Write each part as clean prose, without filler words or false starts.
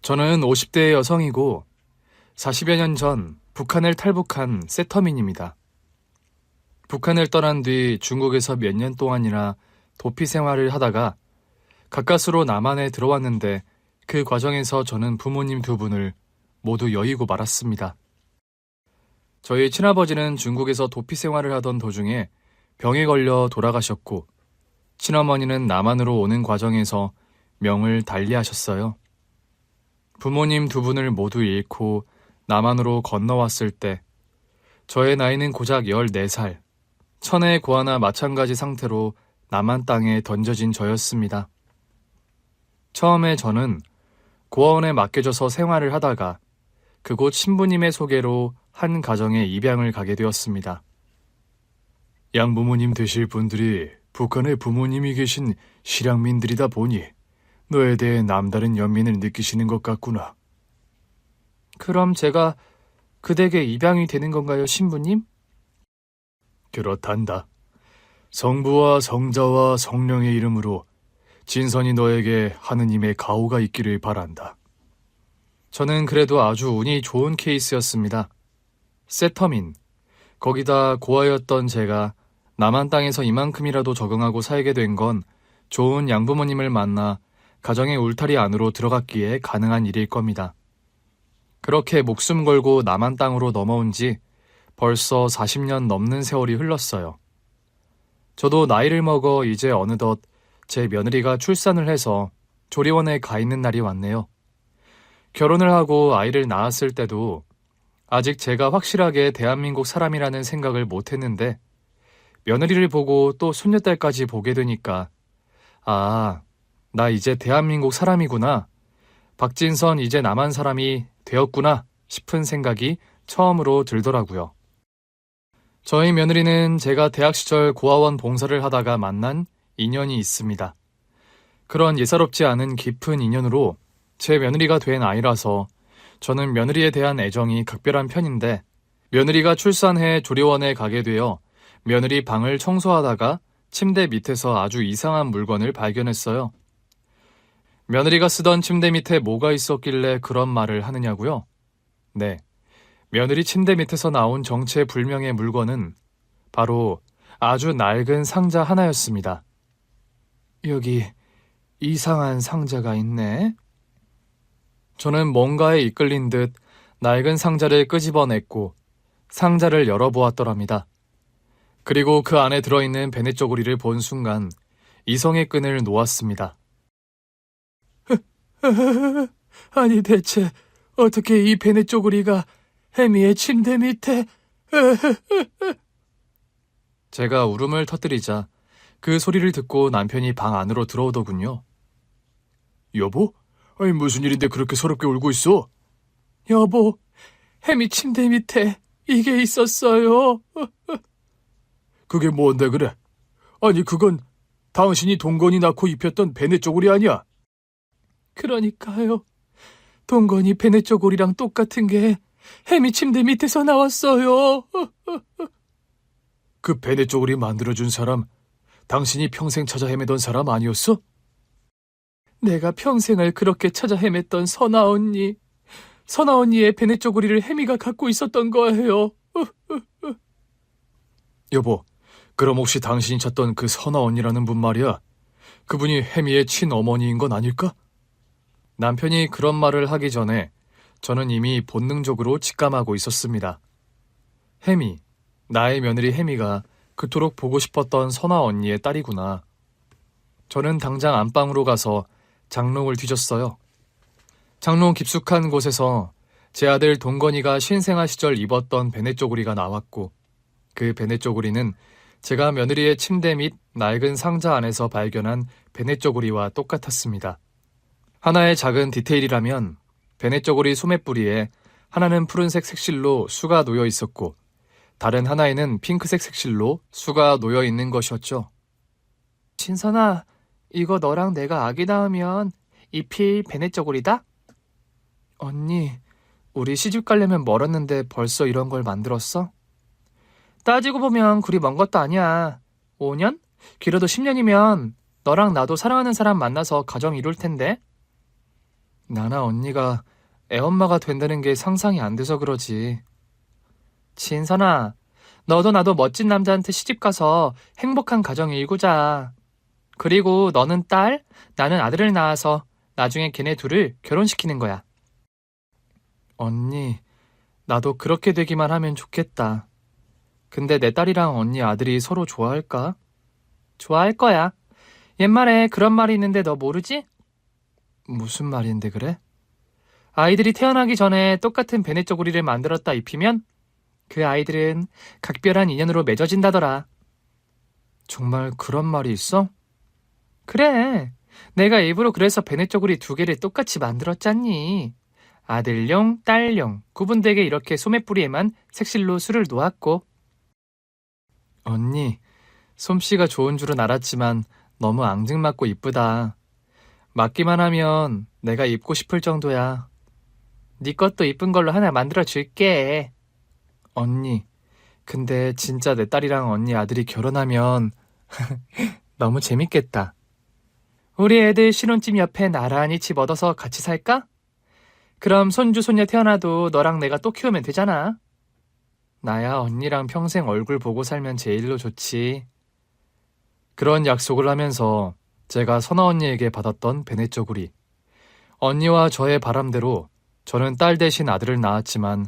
저는 50대의 여성이고 40여 년 전 북한을 탈북한 세터민입니다. 북한을 떠난 뒤 중국에서 몇 년 동안이나 도피 생활을 하다가 가까스로 남한에 들어왔는데 그 과정에서 저는 부모님 두 분을 모두 여의고 말았습니다. 저희 친아버지는 중국에서 도피 생활을 하던 도중에 병에 걸려 돌아가셨고 친어머니는 남한으로 오는 과정에서 명을 달리하셨어요. 부모님 두 분을 모두 잃고 남한으로 건너왔을 때 저의 나이는 고작 14살, 천의 고아나 마찬가지 상태로 남한 땅에 던져진 저였습니다. 처음에 저는 고아원에 맡겨져서 생활을 하다가 그곳 신부님의 소개로 한 가정에 입양을 가게 되었습니다. 양부모님 되실 분들이 북한에 부모님이 계신 실향민들이다 보니 너에 대해 남다른 연민을 느끼시는 것 같구나. 그럼 제가 그 댁에 입양이 되는 건가요, 신부님? 그렇단다. 성부와 성자와 성령의 이름으로 진선이 너에게 하느님의 가호가 있기를 바란다. 저는 그래도 아주 운이 좋은 케이스였습니다. 세터민, 거기다 고아였던 제가 남한 땅에서 이만큼이라도 적응하고 살게 된 건 좋은 양부모님을 만나 가정의 울타리 안으로 들어갔기에 가능한 일일 겁니다. 그렇게 목숨 걸고 남한 땅으로 넘어온 지 벌써 40년 넘는 세월이 흘렀어요. 저도 나이를 먹어 이제 어느덧 제 며느리가 출산을 해서 조리원에 가 있는 날이 왔네요. 결혼을 하고 아이를 낳았을 때도 아직 제가 확실하게 대한민국 사람이라는 생각을 못했는데 며느리를 보고 또 손녀딸까지 보게 되니까 아, 나 이제 대한민국 사람이구나. 박진선 이제 남한 사람이 되었구나 싶은 생각이 처음으로 들더라고요. 저희 며느리는 제가 대학 시절 고아원 봉사를 하다가 만난 인연이 있습니다. 그런 예사롭지 않은 깊은 인연으로 제 며느리가 된 아이라서 저는 며느리에 대한 애정이 각별한 편인데 며느리가 출산해 조리원에 가게 되어 며느리 방을 청소하다가 침대 밑에서 아주 이상한 물건을 발견했어요. 며느리가 쓰던 침대 밑에 뭐가 있었길래 그런 말을 하느냐고요? 네, 며느리 침대 밑에서 나온 정체불명의 물건은 바로 아주 낡은 상자 하나였습니다. 여기 이상한 상자가 있네. 저는 뭔가에 이끌린 듯 낡은 상자를 끄집어냈고 상자를 열어보았더랍니다. 그리고 그 안에 들어있는 베네 쪼그리를 본 순간 이성의 끈을 놓았습니다. 아니 대체 어떻게 이 베네 쪼그리가 해미의 침대 밑에... 제가 울음을 터뜨리자 그 소리를 듣고 남편이 방 안으로 들어오더군요. 여보? 아니 무슨 일인데 그렇게 서럽게 울고 있어? 여보, 해미 침대 밑에 이게 있었어요. 그게 뭔데 그래? 아니 그건 당신이 동건이 낳고 입혔던 베네 쪼그리 아니야? 그러니까요. 동건이 베네 쪼그리랑 똑같은 게 해미 침대 밑에서 나왔어요. 그 베네 쪼그리 만들어준 사람 당신이 평생 찾아 헤매던 사람 아니었어? 내가 평생을 그렇게 찾아 헤맸던 선아 언니의 베네 쪼그리를 해미가 갖고 있었던 거예요. 여보, 그럼 혹시 당신이 찾던 그 선아 언니라는 분 말이야, 그분이 해미의 친어머니인 건 아닐까? 남편이 그런 말을 하기 전에 저는 이미 본능적으로 직감하고 있었습니다. 해미, 나의 며느리 해미가 그토록 보고 싶었던 선아 언니의 딸이구나. 저는 당장 안방으로 가서 장롱을 뒤졌어요. 장롱 깊숙한 곳에서 제 아들 동건이가 신생아 시절 입었던 베네 쪼그리가 나왔고 그 베네 쪼그리는 제가 며느리의 침대 및 낡은 상자 안에서 발견한 베네 쪼그리와 똑같았습니다. 하나의 작은 디테일이라면 베네 쪼그리 소매뿌리에 하나는 푸른색 색실로 수가 놓여 있었고 다른 하나에는 핑크색 색실로 수가 놓여 있는 것이었죠. 진선아, 이거 너랑 내가 아기 낳으면 입힐 베네 쪼그리다? 언니, 우리 시집 가려면 멀었는데 벌써 이런 걸 만들었어? 따지고 보면 그리 먼 것도 아니야. 5년? 길어도 10년이면 너랑 나도 사랑하는 사람 만나서 가정 이룰 텐데. 나나 언니가 애엄마가 된다는 게 상상이 안 돼서 그러지. 진선아, 너도 나도 멋진 남자한테 시집가서 행복한 가정 일구자. 그리고 너는 딸, 나는 아들을 낳아서 나중에 걔네 둘을 결혼시키는 거야. 언니, 나도 그렇게 되기만 하면 좋겠다. 근데 내 딸이랑 언니 아들이 서로 좋아할까? 좋아할 거야. 옛말에 그런 말이 있는데 너 모르지? 무슨 말인데 그래? 아이들이 태어나기 전에 똑같은 베네 쪼구리를 만들었다 입히면 그 아이들은 각별한 인연으로 맺어진다더라. 정말 그런 말이 있어? 그래. 내가 일부러 그래서 베네 쪼구리 두 개를 똑같이 만들었잖니. 아들용, 딸용, 구분되게 이렇게 소매뿌리에만 색실로 술을 놓았고. 언니, 솜씨가 좋은 줄은 알았지만 너무 앙증맞고 이쁘다. 맞기만 하면 내가 입고 싶을 정도야. 네 것도 이쁜 걸로 하나 만들어 줄게. 언니, 근데 진짜 내 딸이랑 언니 아들이 결혼하면 너무 재밌겠다. 우리 애들 신혼집 옆에 나란히 집 얻어서 같이 살까? 그럼 손주 손녀 태어나도 너랑 내가 또 키우면 되잖아. 나야 언니랑 평생 얼굴 보고 살면 제일로 좋지. 그런 약속을 하면서 제가 선아 언니에게 받았던 베네 쪼구리. 언니와 저의 바람대로 저는 딸 대신 아들을 낳았지만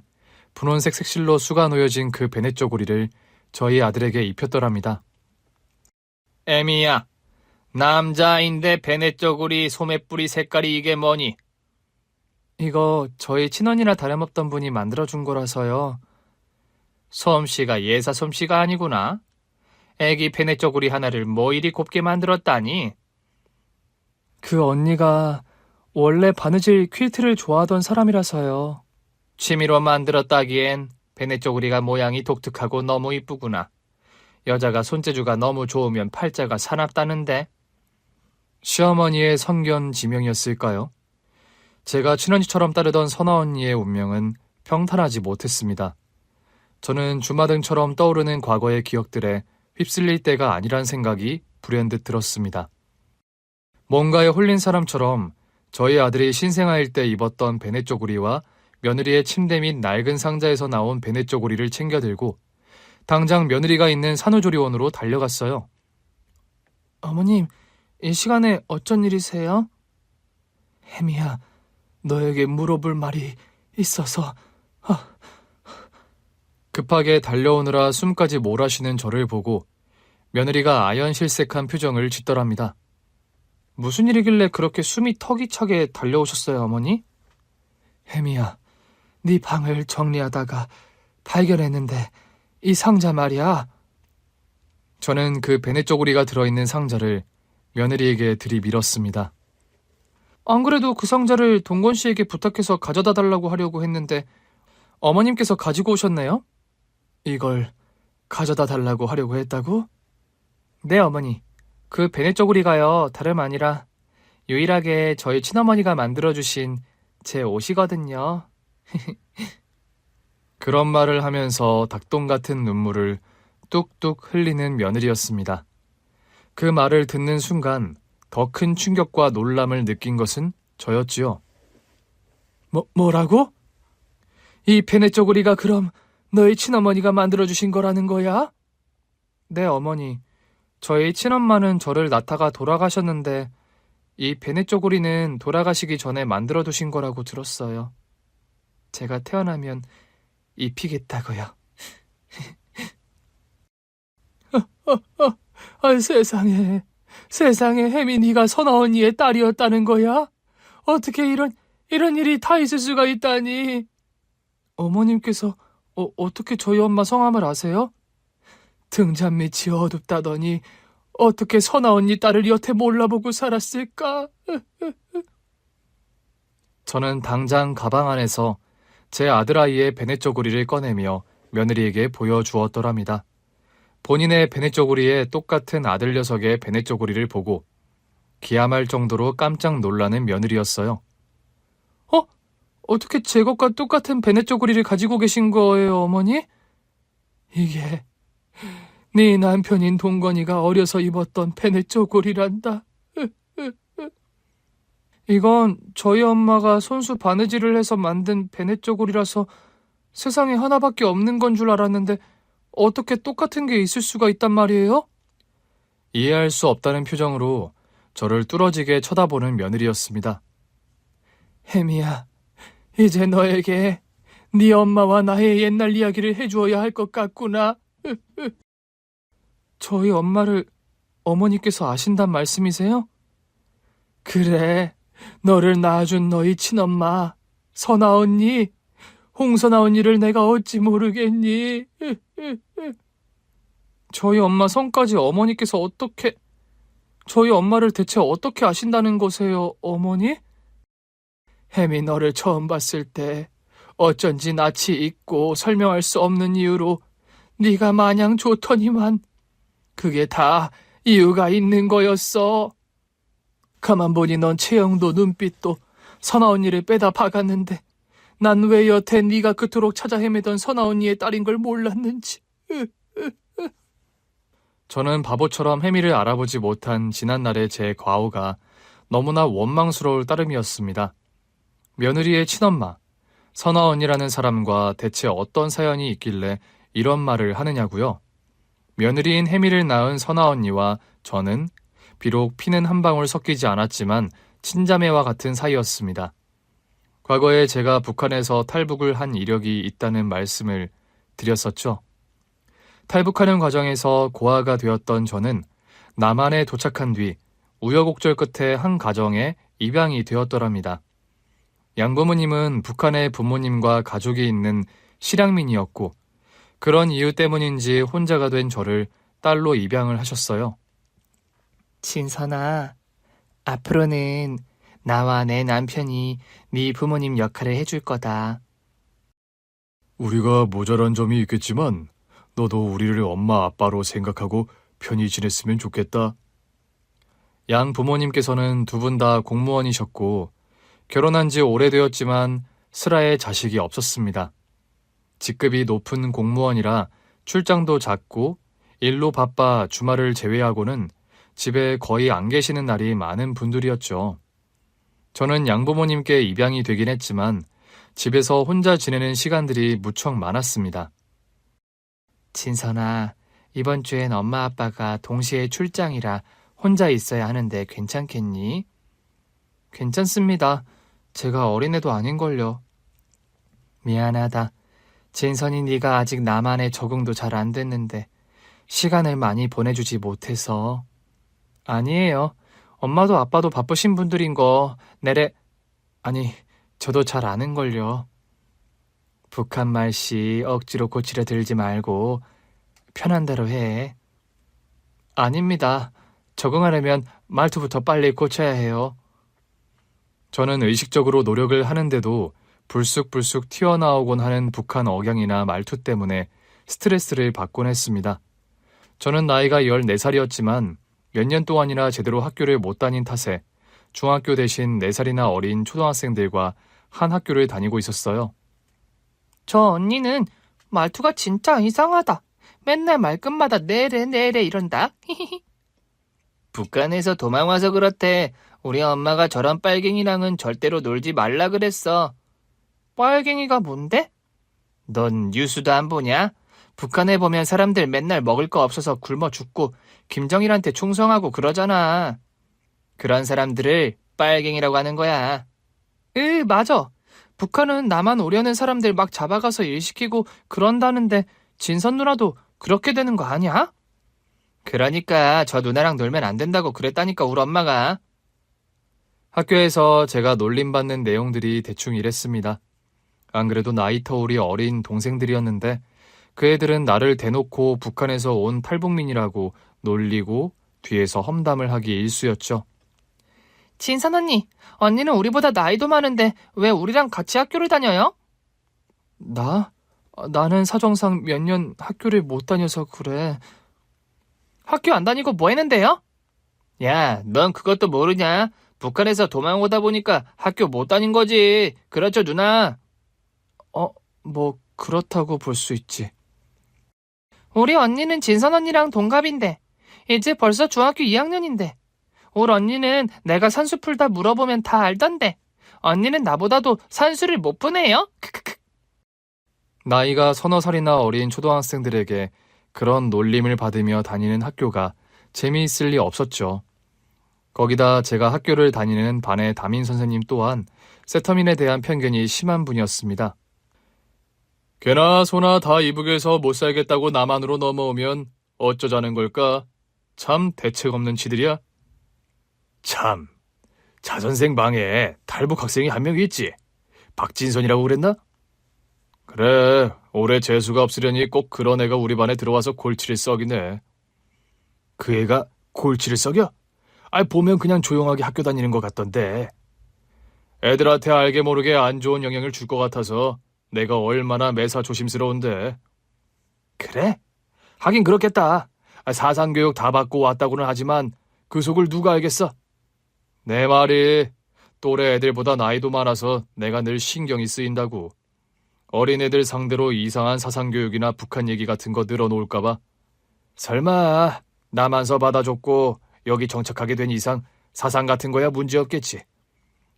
분홍색 색실로 수가 놓여진 그 베네 쪼구리를 저희 아들에게 입혔더랍니다. 에미야, 남자인데 베네 쪼구리 소매뿌리 색깔이 이게 뭐니? 이거 저희 친언니나 다름없던 분이 만들어준 거라서요. 솜씨가 예사 솜씨가 아니구나. 애기 베네 쪼구리 하나를 뭐 이리 곱게 만들었다니? 그 언니가 원래 바느질 퀼트를 좋아하던 사람이라서요. 취미로 만들었다기엔 베네 쪼구리가 모양이 독특하고 너무 이쁘구나. 여자가 손재주가 너무 좋으면 팔자가 사납다는데. 시어머니의 성견 지명이었을까요? 제가 친언니처럼 따르던 선아 언니의 운명은 평탄하지 못했습니다. 저는 주마등처럼 떠오르는 과거의 기억들에 휩쓸릴 때가 아니란 생각이 불현듯 들었습니다. 뭔가에 홀린 사람처럼 저희 아들이 신생아일 때 입었던 베네 쪼구리와 며느리의 침대 및 낡은 상자에서 나온 베네 쪼구리를 챙겨들고 당장 며느리가 있는 산후조리원으로 달려갔어요. 어머님, 이 시간에 어쩐 일이세요? 혜미야, 너에게 물어볼 말이 있어서. 급하게 달려오느라 숨까지 몰아쉬는 저를 보고 며느리가 아연실색한 표정을 짓더랍니다. 무슨 일이길래 그렇게 숨이 턱이 차게 달려오셨어요, 어머니? 혜미야, 네 방을 정리하다가 발견했는데 이 상자 말이야. 저는 그 베네 쪼구리가 들어있는 상자를 며느리에게 들이밀었습니다. 안 그래도 그 상자를 동건 씨에게 부탁해서 가져다 달라고 하려고 했는데 어머님께서 가지고 오셨네요? 이걸 가져다 달라고 하려고 했다고? 네, 어머니. 그 베네 쪼구리가요, 다름 아니라 유일하게 저희 친어머니가 만들어주신 제 옷이거든요. 그런 말을 하면서 닭똥 같은 눈물을 뚝뚝 흘리는 며느리였습니다. 그 말을 듣는 순간 더 큰 충격과 놀람을 느낀 것은 저였지요. 뭐라고? 이 베네 쪼구리가 그럼 너희 친어머니가 만들어주신 거라는 거야? 네, 어머니. 저희 친엄마는 저를 낳다가 돌아가셨는데 이 베네 쪼구리는 돌아가시기 전에 만들어두신 거라고 들었어요. 제가 태어나면 입히겠다고요. 세상에 혜미 네가 선아 언니의 딸이었다는 거야? 어떻게 이런 일이 다 있을 수가 있다니? 어머님께서 어떻게 저희 엄마 성함을 아세요? 등잔 밑이 어둡다더니 어떻게 선아 언니 딸을 여태 몰라보고 살았을까? 저는 당장 가방 안에서 제 아들아이의 베네 쪼구리를 꺼내며 며느리에게 보여주었더랍니다. 본인의 베네 쪼구리에 똑같은 아들 녀석의 베네 쪼구리를 보고 기함할 정도로 깜짝 놀라는 며느리였어요. 어떻게 제 것과 똑같은 베네 쪼구리를 가지고 계신 거예요, 어머니? 이게 네 남편인 동건이가 어려서 입었던 베네 쪼구리란다. 이건 저희 엄마가 손수 바느질을 해서 만든 베네 쪼고리라서 세상에 하나밖에 없는 건 줄 알았는데 어떻게 똑같은 게 있을 수가 있단 말이에요? 이해할 수 없다는 표정으로 저를 뚫어지게 쳐다보는 며느리였습니다. 혜미야, 이제 너에게 네 엄마와 나의 옛날 이야기를 해주어야 할 것 같구나. 저희 엄마를 어머니께서 아신단 말씀이세요? 그래, 너를 낳아준 너희 친엄마, 선아 언니, 홍선아 언니를 내가 어찌 모르겠니? 저희 엄마 성까지 어머니께서 저희 엄마를 대체 어떻게 아신다는 거세요, 어머니? 혜미 너를 처음 봤을 때 어쩐지 낯이 익고 설명할 수 없는 이유로 네가 마냥 좋더니만 그게 다 이유가 있는 거였어. 가만 보니 넌 체형도 눈빛도 선아 언니를 빼다 박았는데 난 왜 여태 네가 그토록 찾아 헤매던 선아 언니의 딸인 걸 몰랐는지. 저는 바보처럼 혜미를 알아보지 못한 지난날의 제 과오가 너무나 원망스러울 따름이었습니다. 며느리의 친엄마, 선아 언니라는 사람과 대체 어떤 사연이 있길래 이런 말을 하느냐고요? 며느리인 혜미를 낳은 선아 언니와 저는 비록 피는 한 방울 섞이지 않았지만 친자매와 같은 사이였습니다. 과거에 제가 북한에서 탈북을 한 이력이 있다는 말씀을 드렸었죠. 탈북하는 과정에서 고아가 되었던 저는 남한에 도착한 뒤 우여곡절 끝에 한 가정에 입양이 되었더랍니다. 양부모님은 북한의 부모님과 가족이 있는 실향민이었고 그런 이유 때문인지 혼자가 된 저를 딸로 입양을 하셨어요. 진선아, 앞으로는 나와 내 남편이 네 부모님 역할을 해줄 거다. 우리가 모자란 점이 있겠지만 너도 우리를 엄마 아빠로 생각하고 편히 지냈으면 좋겠다. 양 부모님께서는 두 분 다 공무원이셨고 결혼한 지 오래되었지만 슬하에 자식이 없었습니다. 직급이 높은 공무원이라 출장도 잦고 일로 바빠 주말을 제외하고는 집에 거의 안 계시는 날이 많은 분들이었죠. 저는 양부모님께 입양이 되긴 했지만 집에서 혼자 지내는 시간들이 무척 많았습니다. 진선아, 이번 주엔 엄마 아빠가 동시에 출장이라 혼자 있어야 하는데 괜찮겠니? 괜찮습니다. 제가 어린애도 아닌걸요. 미안하다. 진선이 네가 아직 나만의 적응도 잘 안 됐는데 시간을 많이 보내주지 못해서. 아니에요. 엄마도 아빠도 바쁘신 분들인 거 저도 잘 아는걸요. 북한 말씨 억지로 고치려 들지 말고 편한 대로 해. 아닙니다. 적응하려면 말투부터 빨리 고쳐야 해요. 저는 의식적으로 노력을 하는데도 불쑥불쑥 튀어나오곤 하는 북한 억양이나 말투 때문에 스트레스를 받곤 했습니다. 저는 나이가 14살이었지만 몇 년 동안이나 제대로 학교를 못 다닌 탓에 중학교 대신 4살이나 어린 초등학생들과 한 학교를 다니고 있었어요. 저 언니는 말투가 진짜 이상하다. 맨날 말끝마다 내래 이런다. 북한에서 도망 와서 그렇대. 우리 엄마가 저런 빨갱이랑은 절대로 놀지 말라 그랬어. 빨갱이가 뭔데? 넌 뉴스도 안 보냐? 북한에 보면 사람들 맨날 먹을 거 없어서 굶어 죽고 김정일한테 충성하고 그러잖아. 그런 사람들을 빨갱이라고 하는 거야. 맞아. 북한은 나만 오려는 사람들 막 잡아가서 일 시키고 그런다는데 진선 누나도 그렇게 되는 거 아니야? 그러니까 저 누나랑 놀면 안 된다고 그랬다니까 우리 엄마가. 학교에서 제가 놀림받는 내용들이 대충 이랬습니다. 안 그래도 나이 터울이 어린 동생들이었는데 그 애들은 나를 대놓고 북한에서 온 탈북민이라고 놀리고 뒤에서 험담을 하기 일쑤였죠. 진선 언니는 우리보다 나이도 많은데 왜 우리랑 같이 학교를 다녀요? 나는 사정상 몇 년 학교를 못 다녀서 그래. 학교 안 다니고 뭐 했는데요? 야, 넌 그것도 모르냐? 북한에서 도망 오다 보니까 학교 못 다닌 거지. 그렇죠, 누나? 뭐 그렇다고 볼 수 있지. 우리 언니는 진선 언니랑 동갑인데 이제 벌써 중학교 2학년인데 올 언니는 내가 산수 풀다 물어보면 다 알던데. 언니는 나보다도 산수를 못 푸네요. 크크크. 나이가 서너 살이나 어린 초등학생들에게 그런 놀림을 받으며 다니는 학교가 재미있을 리 없었죠. 거기다 제가 학교를 다니는 반의 담임 선생님 또한 세터민에 대한 편견이 심한 분이었습니다. 개나 소나 다 이북에서 못 살겠다고 남한으로 넘어오면 어쩌자는 걸까? 참 대책 없는 지들이야. 참, 자선생 방에 탈북 학생이 한 명 있지. 박진선이라고 그랬나? 그래, 올해 재수가 없으려니 꼭 그런 애가 우리 반에 들어와서 골치를 썩이네. 그 애가 골치를 썩여? 보면 그냥 조용하게 학교 다니는 것 같던데. 애들한테 알게 모르게 안 좋은 영향을 줄 것 같아서 내가 얼마나 매사 조심스러운데. 그래? 하긴 그렇겠다. 사상교육 다 받고 왔다고는 하지만 그 속을 누가 알겠어? 내 말이 또래 애들보다 나이도 많아서 내가 늘 신경이 쓰인다고. 어린애들 상대로 이상한 사상교육이나 북한 얘기 같은 거 늘어놓을까봐. 설마 남한서 받아줬고 여기 정착하게 된 이상 사상 같은 거야 문제없겠지.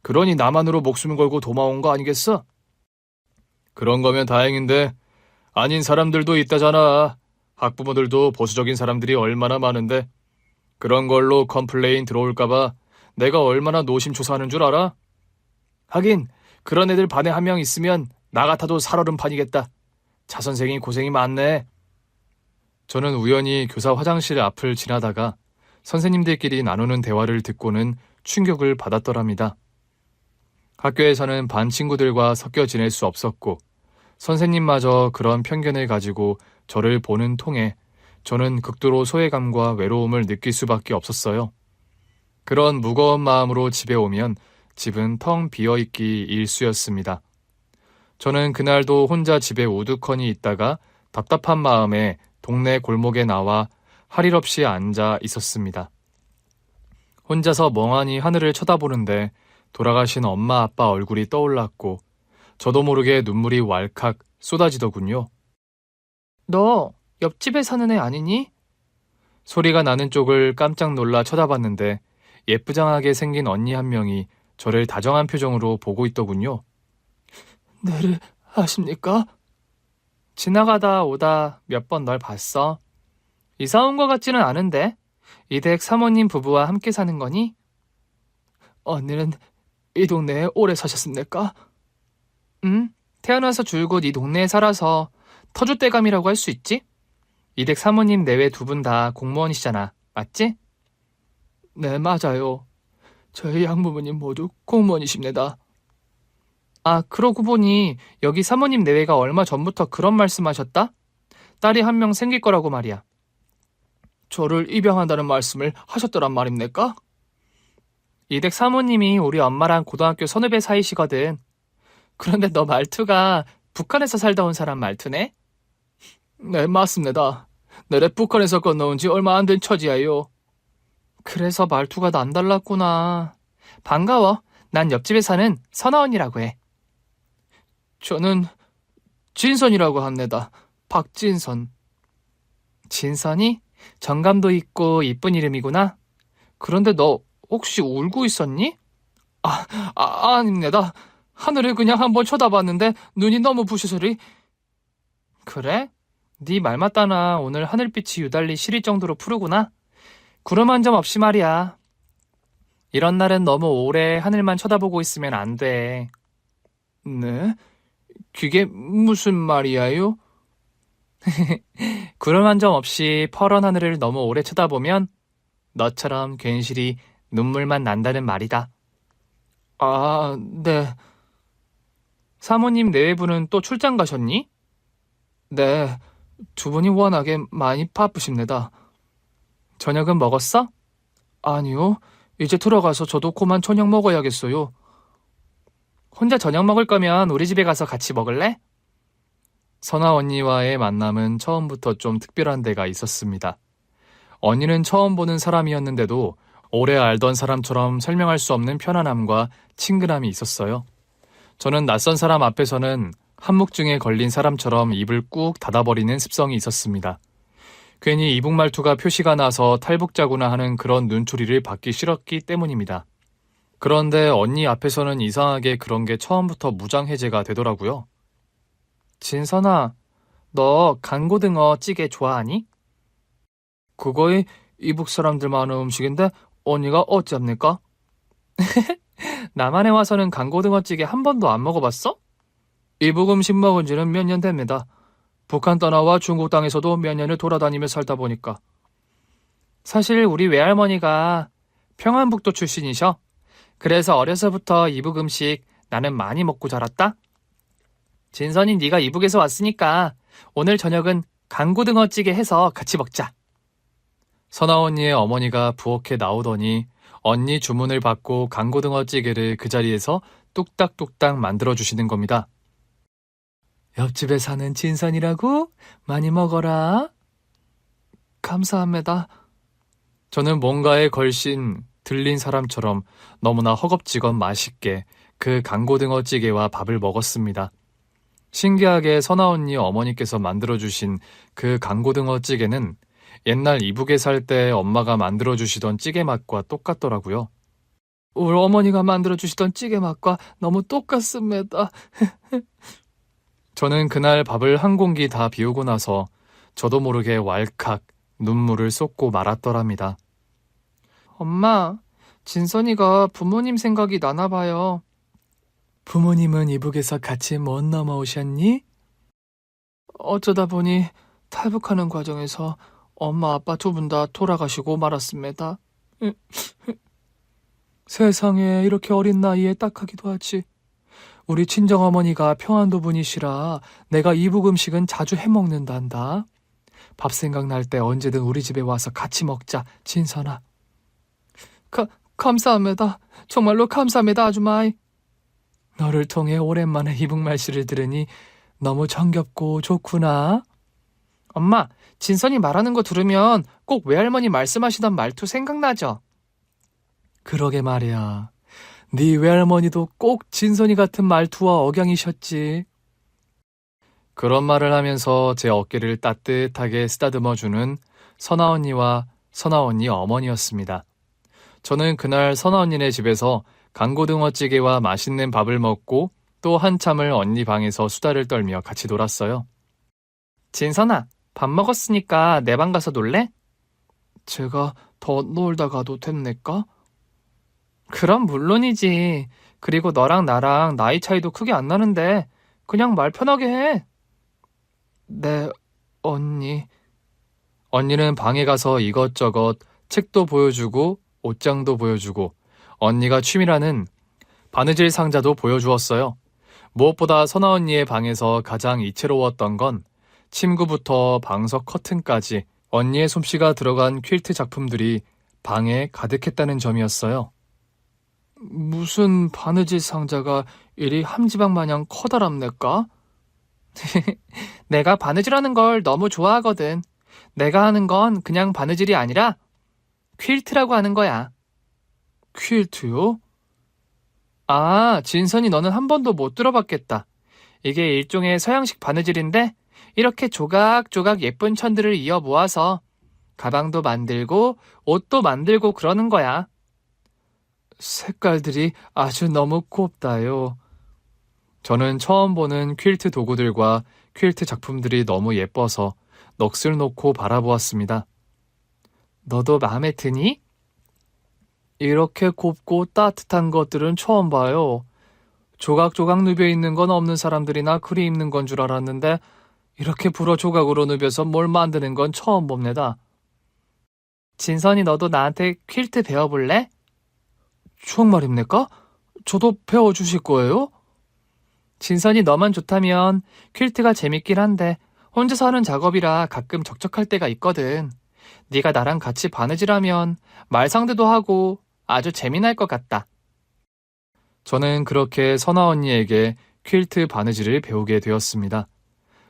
그러니 남한으로 목숨 걸고 도망온 거 아니겠어? 그런 거면 다행인데 아닌 사람들도 있다잖아. 학부모들도 보수적인 사람들이 얼마나 많은데 그런 걸로 컴플레인 들어올까봐 내가 얼마나 노심초사하는 줄 알아? 하긴 그런 애들 반에 한 명 있으면 나 같아도 살얼음판이겠다. 자선생이 고생이 많네. 저는 우연히 교사 화장실 앞을 지나다가 선생님들끼리 나누는 대화를 듣고는 충격을 받았더랍니다. 학교에서는 반 친구들과 섞여 지낼 수 없었고 선생님마저 그런 편견을 가지고 저를 보는 통에 저는 극도로 소외감과 외로움을 느낄 수밖에 없었어요. 그런 무거운 마음으로 집에 오면 집은 텅 비어있기 일쑤였습니다. 저는 그날도 혼자 집에 우두커니 있다가 답답한 마음에 동네 골목에 나와 할 일 없이 앉아 있었습니다. 혼자서 멍하니 하늘을 쳐다보는데 돌아가신 엄마 아빠 얼굴이 떠올랐고 저도 모르게 눈물이 왈칵 쏟아지더군요. 너 옆집에 사는 애 아니니? 소리가 나는 쪽을 깜짝 놀라 쳐다봤는데 예쁘장하게 생긴 언니 한 명이 저를 다정한 표정으로 보고 있더군요. 네를 아십니까? 지나가다 오다 몇 번 널 봤어. 이사 온 것 같지는 않은데 이댁 사모님 부부와 함께 사는 거니? 언니는 이 동네에 오래 사셨습니까? 응, 태어나서 줄곧 이 동네에 살아서 터줏대감이라고 할 수 있지? 이댁 사모님 내외 두 분 다 공무원이시잖아, 맞지? 네, 맞아요. 저희 양부모님 모두 공무원이십니다. 아, 그러고 보니 여기 사모님 내외가 얼마 전부터 그런 말씀하셨다? 딸이 한 명 생길 거라고 말이야. 저를 입양한다는 말씀을 하셨더란 말입니까? 이댁 사모님이 우리 엄마랑 고등학교 선후배 사이시거든. 그런데 너 말투가 북한에서 살다 온 사람 말투네? 네, 맞습니다. 내래 북한에서 건너온 지 얼마 안 된 처지예요. 그래서 말투가 남달랐구나. 반가워. 난 옆집에 사는 선아 언니라고 해. 저는 진선이라고 합니다. 박진선. 진선이? 정감도 있고 이쁜 이름이구나. 그런데 너 혹시 울고 있었니? 아닙니다. 하늘을 그냥 한번 쳐다봤는데 눈이 너무 부시소리. 그래? 네 말 맞다나 오늘 하늘빛이 유달리 시릴 정도로 푸르구나. 구름 한 점 없이 말이야. 이런 날은 너무 오래 하늘만 쳐다보고 있으면 안 돼. 네? 그게 무슨 말이야요? 구름 한 점 없이 퍼런 하늘을 너무 오래 쳐다보면 너처럼 괜시리 눈물만 난다는 말이다. 아, 네. 사모님 내외분은 또 출장 가셨니? 네, 두 분이 워낙에 많이 바쁘십니다. 저녁은 먹었어? 아니요, 이제 들어가서 저도 그만 저녁 먹어야겠어요. 혼자 저녁 먹을 거면 우리 집에 가서 같이 먹을래? 선아 언니와의 만남은 처음부터 좀 특별한 데가 있었습니다. 언니는 처음 보는 사람이었는데도 오래 알던 사람처럼 설명할 수 없는 편안함과 친근함이 있었어요. 저는 낯선 사람 앞에서는 한묵증에 걸린 사람처럼 입을 꾹 닫아버리는 습성이 있었습니다. 괜히 이북 말투가 표시가 나서 탈북자구나 하는 그런 눈초리를 받기 싫었기 때문입니다. 그런데 언니 앞에서는 이상하게 그런 게 처음부터 무장해제가 되더라고요. 진선아, 너 간고등어 찌개 좋아하니? 그거이 이북 사람들만 하는 음식인데 언니가 어찌합니까? 남한에 와서는 간고등어 찌개 한 번도 안 먹어봤어? 이북 음식 먹은 지는 몇 년 됩니다. 북한 떠나와 중국 땅에서도 몇 년을 돌아다니며 살다 보니까. 사실 우리 외할머니가 평안북도 출신이셔. 그래서 어려서부터 이북 음식 나는 많이 먹고 자랐다. 진선이 네가 이북에서 왔으니까 오늘 저녁은 간고등어 찌개 해서 같이 먹자. 선아 언니의 어머니가 부엌에 나오더니 언니 주문을 받고 간고등어 찌개를 그 자리에서 뚝딱뚝딱 만들어주시는 겁니다. 옆집에 사는 진선이라고? 많이 먹어라. 감사합니다. 저는 뭔가에 걸신 들린 사람처럼 너무나 허겁지겁 맛있게 그 간고등어 찌개와 밥을 먹었습니다. 신기하게 선아 언니 어머니께서 만들어주신 그 간고등어 찌개는 옛날 이북에 살 때 엄마가 만들어주시던 찌개 맛과 똑같더라고요. 우리 어머니가 만들어주시던 찌개 맛과 너무 똑같습니다. 저는 그날 밥을 한 공기 다 비우고 나서 저도 모르게 왈칵 눈물을 쏟고 말았더랍니다. 엄마, 진선이가 부모님 생각이 나나 봐요. 부모님은 이북에서 같이 못 넘어오셨니? 어쩌다 보니 탈북하는 과정에서 엄마 아빠 두 분 다 돌아가시고 말았습니다. 세상에 이렇게 어린 나이에 딱하기도 하지. 우리 친정어머니가 평안도 분이시라 내가 이북 음식은 자주 해먹는단다. 밥 생각날 때 언제든 우리 집에 와서 같이 먹자, 진선아. 감사합니다. 정말로 감사합니다, 아주마이. 너를 통해 오랜만에 이북 말씨를 들으니 너무 정겹고 좋구나. 엄마, 진선이 말하는 거 들으면 꼭 외할머니 말씀하시던 말투 생각나죠? 그러게 말이야. 네 외할머니도 꼭 진선이 같은 말투와 억양이셨지. 그런 말을 하면서 제 어깨를 따뜻하게 쓰다듬어주는 선아 언니와 선아 언니 어머니였습니다. 저는 그날 선아 언니네 집에서 간고등어 찌개와 맛있는 밥을 먹고 또 한참을 언니 방에서 수다를 떨며 같이 놀았어요. 진선아, 밥 먹었으니까 내 방 가서 놀래? 제가 더 놀다 가도 됩니까? 그럼 물론이지. 그리고 너랑 나랑 나이 차이도 크게 안 나는데 그냥 말 편하게 해. 네, 언니. 언니는 방에 가서 이것저것 책도 보여주고 옷장도 보여주고 언니가 취미라는 바느질 상자도 보여주었어요. 무엇보다 선아 언니의 방에서 가장 이채로웠던 건 침구부터 방석 커튼까지 언니의 솜씨가 들어간 퀼트 작품들이 방에 가득했다는 점이었어요. 무슨 바느질 상자가 이리 함지박 마냥 커다랍니까? 내가 바느질하는 걸 너무 좋아하거든. 내가 하는 건 그냥 바느질이 아니라 퀼트라고 하는 거야. 퀼트요? 아, 진선이 너는 한 번도 못 들어봤겠다. 이게 일종의 서양식 바느질인데 이렇게 조각조각 예쁜 천들을 이어 모아서 가방도 만들고 옷도 만들고 그러는 거야. 색깔들이 아주 너무 곱다요. 저는 처음 보는 퀼트 도구들과 퀼트 작품들이 너무 예뻐서 넋을 놓고 바라보았습니다. 너도 마음에 드니? 이렇게 곱고 따뜻한 것들은 처음 봐요. 조각조각 누벼 있는 건 없는 사람들이나 그리 입는 건 줄 알았는데 이렇게 불어 조각으로 누벼서 뭘 만드는 건 처음 봅니다. 진선이 너도 나한테 퀼트 배워볼래? 정말입니까? 저도 배워주실 거예요? 진선이 너만 좋다면 퀼트가 재밌긴 한데 혼자서 하는 작업이라 가끔 적적할 때가 있거든. 네가 나랑 같이 바느질하면 말상대도 하고 아주 재미날 것 같다. 저는 그렇게 선아 언니에게 퀼트 바느질을 배우게 되었습니다.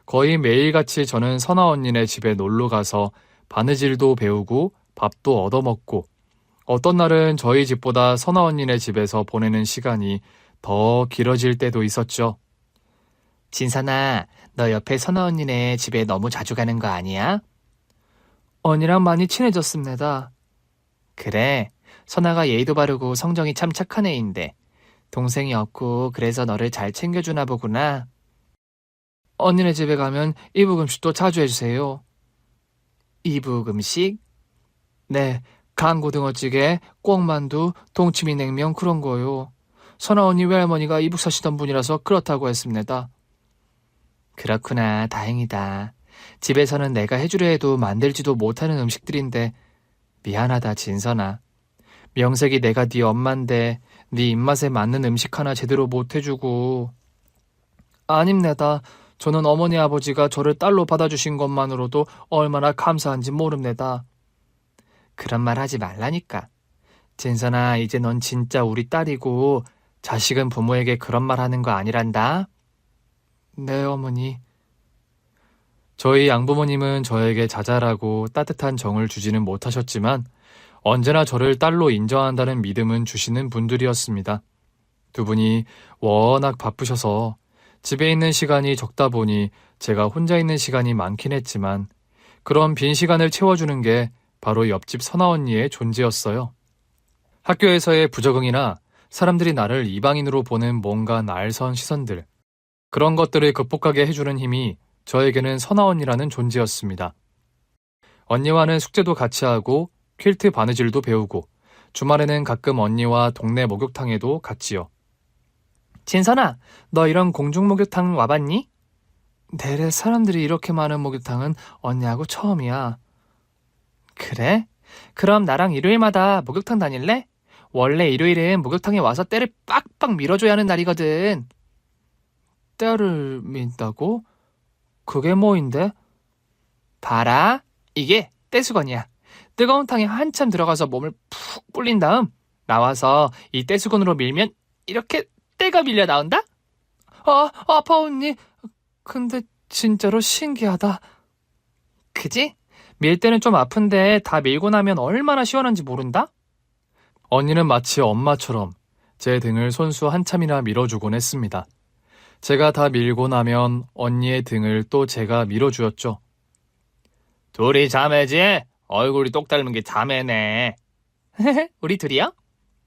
거의 매일같이 저는 선아 언니네 집에 놀러 가서 바느질도 배우고 밥도 얻어먹고 어떤 날은 저희 집보다 선아 언니네 집에서 보내는 시간이 더 길어질 때도 있었죠. 진선아, 너 옆에 선아 언니네 집에 너무 자주 가는 거 아니야? 언니랑 많이 친해졌습니다. 그래, 선아가 예의도 바르고 성정이 참 착한 애인데 동생이 없고 그래서 너를 잘 챙겨주나 보구나. 언니네 집에 가면 이북 음식도 자주 해주세요. 이북 음식? 네, 간고등어찌개, 꿩만두, 동치미냉면 그런 거요. 선아 언니 외할머니가 이북 사시던 분이라서 그렇다고 했습니다. 그렇구나, 다행이다. 집에서는 내가 해주려 해도 만들지도 못하는 음식들인데 미안하다, 진선아. 명색이 내가 네 엄만데 네 입맛에 맞는 음식 하나 제대로 못 해주고. 아닙니다. 저는 어머니 아버지가 저를 딸로 받아주신 것만으로도 얼마나 감사한지 모릅니다. 그런 말 하지 말라니까. 진선아, 이제 넌 진짜 우리 딸이고 자식은 부모에게 그런 말 하는 거 아니란다. 네, 어머니. 저희 양부모님은 저에게 자잘하고 따뜻한 정을 주지는 못하셨지만 언제나 저를 딸로 인정한다는 믿음은 주시는 분들이었습니다. 두 분이 워낙 바쁘셔서 집에 있는 시간이 적다 보니 제가 혼자 있는 시간이 많긴 했지만 그런 빈 시간을 채워주는 게 바로 옆집 선아 언니의 존재였어요. 학교에서의 부적응이나 사람들이 나를 이방인으로 보는 뭔가 날선 시선들, 그런 것들을 극복하게 해주는 힘이 저에게는 선아 언니라는 존재였습니다. 언니와는 숙제도 같이 하고 퀼트 바느질도 배우고 주말에는 가끔 언니와 동네 목욕탕에도 갔지요. 진선아, 너 이런 공중 목욕탕 와봤니? 내래 사람들이 이렇게 많은 목욕탕은 언니하고 처음이야. 그래? 그럼 나랑 일요일마다 목욕탕 다닐래? 원래 일요일은 목욕탕에 와서 때를 빡빡 밀어줘야 하는 날이거든. 때를 민다고? 그게 뭐인데? 봐라, 이게 떼수건이야. 뜨거운 탕에 한참 들어가서 몸을 푹 불린 다음 나와서 이 떼수건으로 밀면 이렇게 때가 밀려 나온다? 아파 언니. 근데 진짜로 신기하다. 그지? 밀 때는 좀 아픈데 다 밀고 나면 얼마나 시원한지 모른다? 언니는 마치 엄마처럼 제 등을 손수 한참이나 밀어주곤 했습니다. 제가 다 밀고 나면 언니의 등을 또 제가 밀어주었죠. 둘이 자매지? 얼굴이 똑 닮은 게 자매네. 우리 둘이요?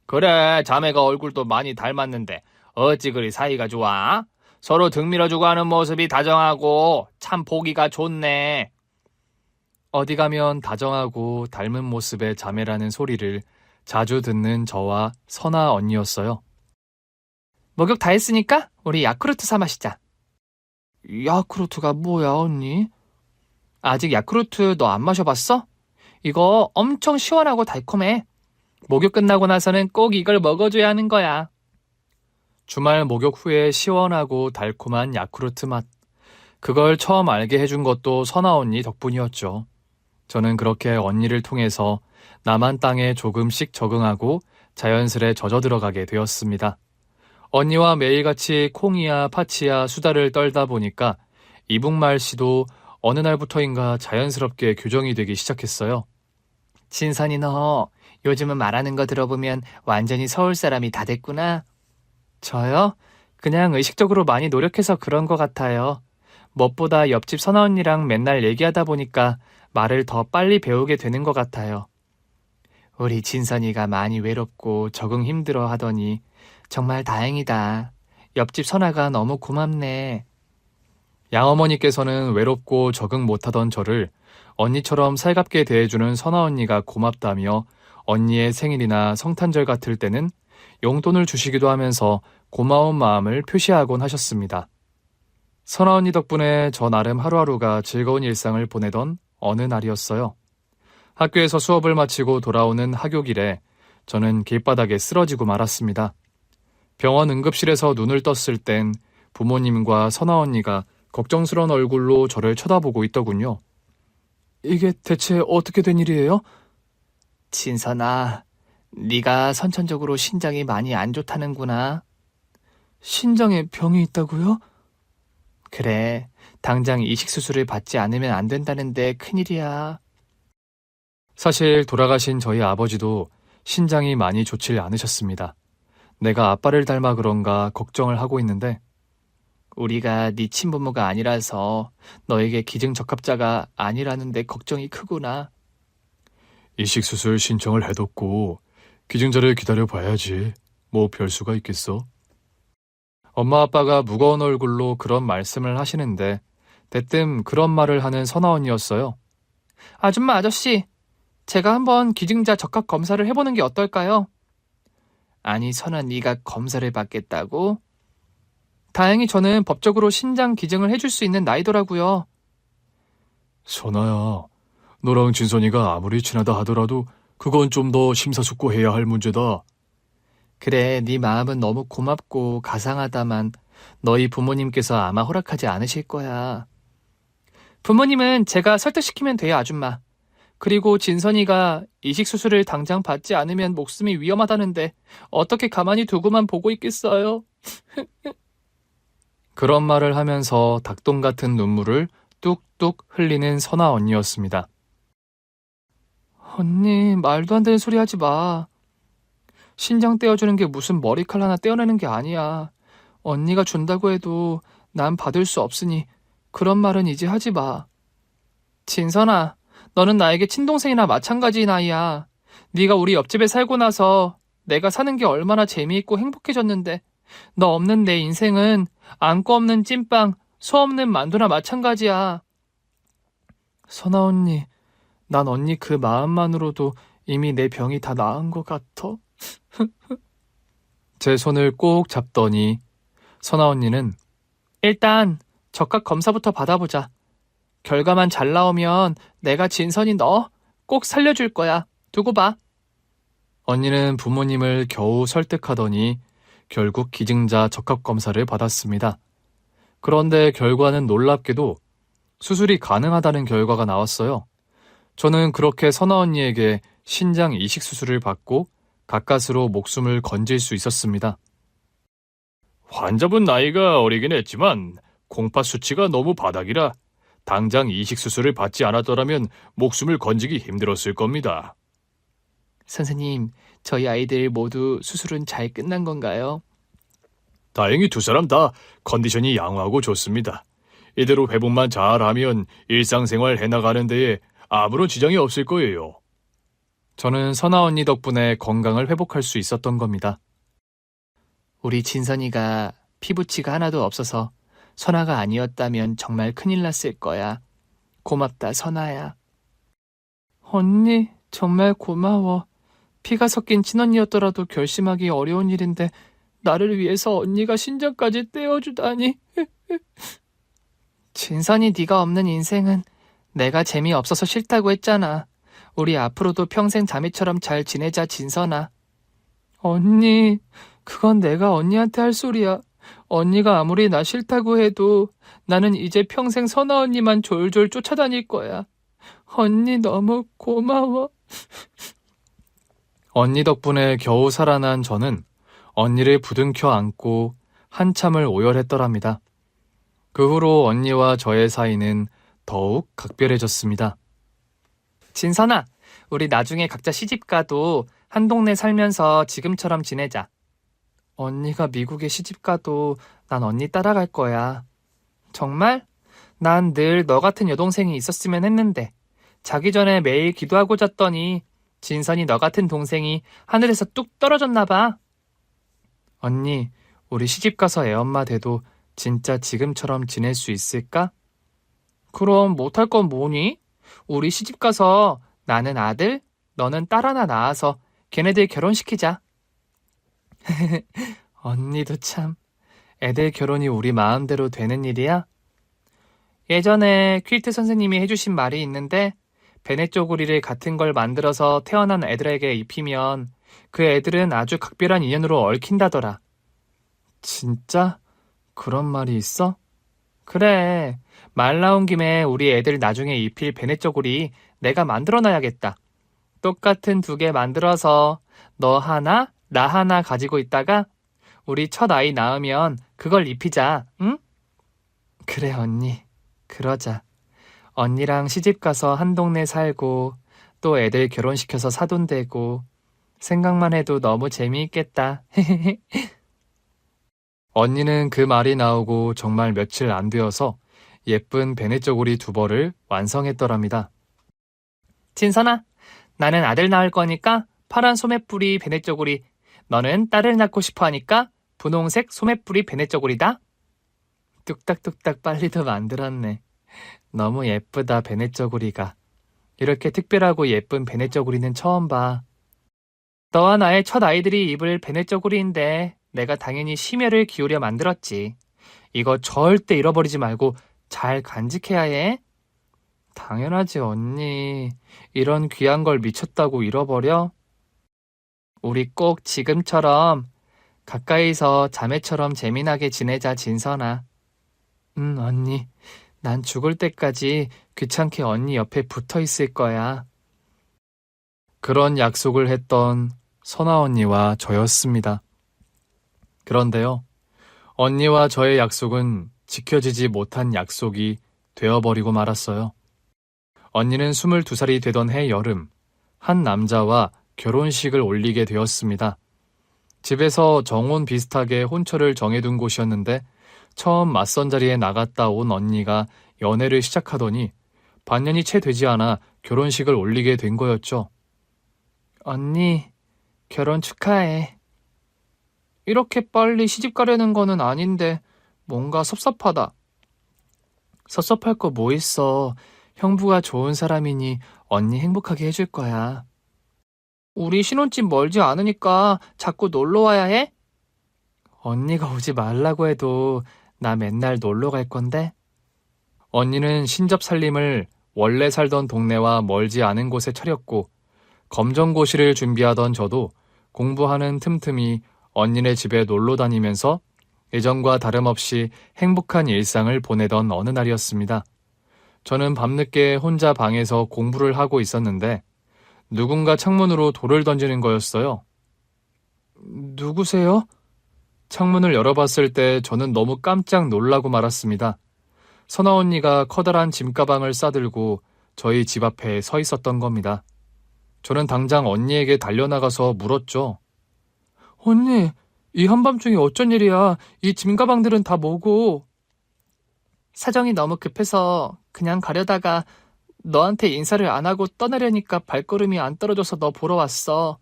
그래, 자매가 얼굴도 많이 닮았는데 어찌 그리 사이가 좋아? 서로 등 밀어주고 하는 모습이 다정하고 참 보기가 좋네. 어디 가면 다정하고 닮은 모습의 자매라는 소리를 자주 듣는 저와 선아 언니였어요. 목욕 다 했으니까 우리 야쿠르트 사 마시자. 야쿠르트가 뭐야, 언니? 아직 야쿠르트 너 안 마셔봤어? 이거 엄청 시원하고 달콤해. 목욕 끝나고 나서는 꼭 이걸 먹어줘야 하는 거야. 주말 목욕 후에 시원하고 달콤한 야쿠르트 맛. 그걸 처음 알게 해준 것도 선아 언니 덕분이었죠. 저는 그렇게 언니를 통해서 남한 땅에 조금씩 적응하고 자연스레 젖어들어가게 되었습니다. 언니와 매일같이 콩이야 파치야 수다를 떨다 보니까 이북말 씨도 어느 날부터인가 자연스럽게 교정이 되기 시작했어요. 진선이 너 요즘은 말하는 거 들어보면 완전히 서울 사람이 다 됐구나. 저요? 그냥 의식적으로 많이 노력해서 그런 것 같아요. 무엇보다 옆집 선아 언니랑 맨날 얘기하다 보니까 말을 더 빨리 배우게 되는 것 같아요. 우리 진선이가 많이 외롭고 적응 힘들어 하더니 정말 다행이다. 옆집 선아가 너무 고맙네. 양어머니께서는 외롭고 적응 못하던 저를 언니처럼 살갑게 대해주는 선아 언니가 고맙다며 언니의 생일이나 성탄절 같을 때는 용돈을 주시기도 하면서 고마운 마음을 표시하곤 하셨습니다. 선아 언니 덕분에 저 나름 하루하루가 즐거운 일상을 보내던 어느 날이었어요. 학교에서 수업을 마치고 돌아오는 하교길에 저는 길바닥에 쓰러지고 말았습니다. 병원 응급실에서 눈을 떴을 땐 부모님과 선아 언니가 걱정스러운 얼굴로 저를 쳐다보고 있더군요. 이게 대체 어떻게 된 일이에요? 진선아, 네가 선천적으로 신장이 많이 안 좋다는구나. 신장에 병이 있다고요? 그래, 당장 이식 수술을 받지 않으면 안 된다는데 큰일이야. 사실 돌아가신 저희 아버지도 신장이 많이 좋지 않으셨습니다. 내가 아빠를 닮아 그런가 걱정을 하고 있는데 우리가 네 친부모가 아니라서 너에게 기증적합자가 아니라는데 걱정이 크구나. 이식 수술 신청을 해뒀고 기증자를 기다려봐야지. 뭐 별수가 있겠어? 엄마 아빠가 무거운 얼굴로 그런 말씀을 하시는데 대뜸 그런 말을 하는 선아 언니였어요. 아줌마 아저씨, 제가 한번 기증자 적합 검사를 해보는 게 어떨까요? 아니 선아 네가 검사를 받겠다고? 다행히 저는 법적으로 신장 기증을 해줄 수 있는 나이더라고요. 선아야, 너랑 진선이가 아무리 친하다 하더라도 그건 좀 더 심사숙고해야 할 문제다. 그래, 네 마음은 너무 고맙고 가상하다만 너희 부모님께서 아마 허락하지 않으실 거야. 부모님은 제가 설득시키면 돼요, 아줌마. 그리고 진선이가 이식 수술을 당장 받지 않으면 목숨이 위험하다는데 어떻게 가만히 두고만 보고 있겠어요? 그런 말을 하면서 닭똥 같은 눈물을 뚝뚝 흘리는 선아 언니였습니다. 언니, 말도 안 되는 소리 하지 마. 신장 떼어주는 게 무슨 머리칼 하나 떼어내는 게 아니야. 언니가 준다고 해도 난 받을 수 없으니 그런 말은 이제 하지 마. 진선아, 너는 나에게 친동생이나 마찬가지인 아이야. 네가 우리 옆집에 살고 나서 내가 사는 게 얼마나 재미있고 행복해졌는데 너 없는 내 인생은 안고 없는 찐빵, 소 없는 만두나 마찬가지야. 선아 언니, 난 언니 그 마음만으로도 이미 내 병이 다 나은 것 같아. 제 손을 꼭 잡더니 선아 언니는 일단 적합 검사부터 받아보자. 결과만 잘 나오면 내가 진선이 너 꼭 살려줄 거야. 두고 봐. 언니는 부모님을 겨우 설득하더니 결국 기증자 적합 검사를 받았습니다. 그런데 결과는 놀랍게도 수술이 가능하다는 결과가 나왔어요. 저는 그렇게 선아 언니에게 신장 이식 수술을 받고 가까스로 목숨을 건질 수 있었습니다. 환자분 나이가 어리긴 했지만 공파 수치가 너무 바닥이라 당장 이식 수술을 받지 않았더라면 목숨을 건지기 힘들었을 겁니다. 선생님, 저희 아이들 모두 수술은 잘 끝난 건가요? 다행히 두 사람 다 컨디션이 양호하고 좋습니다. 이대로 회복만 잘하면 일상생활 해나가는 데에 아무런 지장이 없을 거예요. 저는 선아 언니 덕분에 건강을 회복할 수 있었던 겁니다. 우리 진선이가 피부치가 하나도 없어서 선아가 아니었다면 정말 큰일 났을 거야. 고맙다, 선아야. 언니, 정말 고마워. 피가 섞인 친언니였더라도 결심하기 어려운 일인데 나를 위해서 언니가 신장까지 떼어주다니. 진선이 네가 없는 인생은 내가 재미없어서 싫다고 했잖아. 우리 앞으로도 평생 자매처럼 잘 지내자, 진선아. 언니, 그건 내가 언니한테 할 소리야. 언니가 아무리 나 싫다고 해도 나는 이제 평생 선아 언니만 졸졸 쫓아다닐 거야. 언니 너무 고마워. 언니 덕분에 겨우 살아난 저는 언니를 부둥켜 안고 한참을 오열했더랍니다. 그 후로 언니와 저의 사이는 더욱 각별해졌습니다. 진선아, 우리 나중에 각자 시집가도 한 동네 살면서 지금처럼 지내자. 언니가 미국에 시집가도 난 언니 따라갈 거야. 정말? 난 늘 너 같은 여동생이 있었으면 했는데 자기 전에 매일 기도하고 잤더니 진선이 너 같은 동생이 하늘에서 뚝 떨어졌나 봐. 언니, 우리 시집가서 애엄마 돼도 진짜 지금처럼 지낼 수 있을까? 그럼 못할 건 뭐니? 우리 시집가서 나는 아들, 너는 딸 하나 낳아서 걔네들 결혼시키자. 언니도 참, 애들 결혼이 우리 마음대로 되는 일이야? 예전에 퀼트 선생님이 해주신 말이 있는데 베네 쪼구리를 같은 걸 만들어서 태어난 애들에게 입히면 그 애들은 아주 각별한 인연으로 얽힌다더라. 진짜? 그런 말이 있어? 그래, 말 나온 김에 우리 애들 나중에 입힐 베네 쪼구리 내가 만들어놔야겠다. 똑같은 2개 만들어서 너 하나, 나 하나 가지고 있다가 우리 첫 아이 낳으면 그걸 입히자, 응? 그래, 언니. 그러자. 언니랑 시집가서 한 동네 살고 또 애들 결혼시켜서 사돈 되고 생각만 해도 너무 재미있겠다. 언니는 그 말이 나오고 정말 며칠 안 되어서 예쁜 베네 쪼구리 2벌을 완성했더랍니다. 진선아, 나는 아들 낳을 거니까 파란 소매뿌리 베네쪼고리, 너는 딸을 낳고 싶어 하니까 분홍색 소매뿌리 베네쪼고리다. 뚝딱뚝딱 빨리도 만들었네. 너무 예쁘다, 베네쪼고리가. 이렇게 특별하고 예쁜 베네쪼고리는 처음 봐. 너와 나의 첫 아이들이 입을 베네쪼고리인데 내가 당연히 심혈을 기울여 만들었지. 이거 절대 잃어버리지 말고 잘 간직해야 해. 당연하지, 언니. 이런 귀한 걸 미쳤다고 잃어버려? 우리 꼭 지금처럼 가까이서 자매처럼 재미나게 지내자, 진선아. 언니. 난 죽을 때까지 귀찮게 언니 옆에 붙어 있을 거야. 그런 약속을 했던 선아 언니와 저였습니다. 그런데요, 언니와 저의 약속은 지켜지지 못한 약속이 되어버리고 말았어요. 언니는 22살이 되던 해 여름, 한 남자와 결혼식을 올리게 되었습니다. 집에서 정혼 비슷하게 혼처를 정해둔 곳이었는데 처음 맞선 자리에 나갔다 온 언니가 연애를 시작하더니 반년이 채 되지 않아 결혼식을 올리게 된 거였죠. 언니, 결혼 축하해. 이렇게 빨리 시집 가려는 거는 아닌데 뭔가 섭섭하다. 섭섭할 거 뭐 있어. 형부가 좋은 사람이니 언니 행복하게 해줄 거야. 우리 신혼집 멀지 않으니까 자꾸 놀러 와야 해? 언니가 오지 말라고 해도 나 맨날 놀러 갈 건데? 언니는 신접살림을 원래 살던 동네와 멀지 않은 곳에 차렸고 검정고시를 준비하던 저도 공부하는 틈틈이 언니네 집에 놀러 다니면서 예전과 다름없이 행복한 일상을 보내던 어느 날이었습니다. 저는 밤늦게 혼자 방에서 공부를 하고 있었는데 누군가 창문으로 돌을 던지는 거였어요. 누구세요? 창문을 열어봤을 때 저는 너무 깜짝 놀라고 말았습니다. 선아 언니가 커다란 짐가방을 싸들고 저희 집 앞에 서 있었던 겁니다. 저는 당장 언니에게 달려나가서 물었죠. 언니, 이 한밤중에 어쩐 일이야? 이 짐가방들은 다 뭐고? 사정이 너무 급해서 그냥 가려다가 너한테 인사를 안 하고 떠나려니까 발걸음이 안 떨어져서 너 보러 왔어.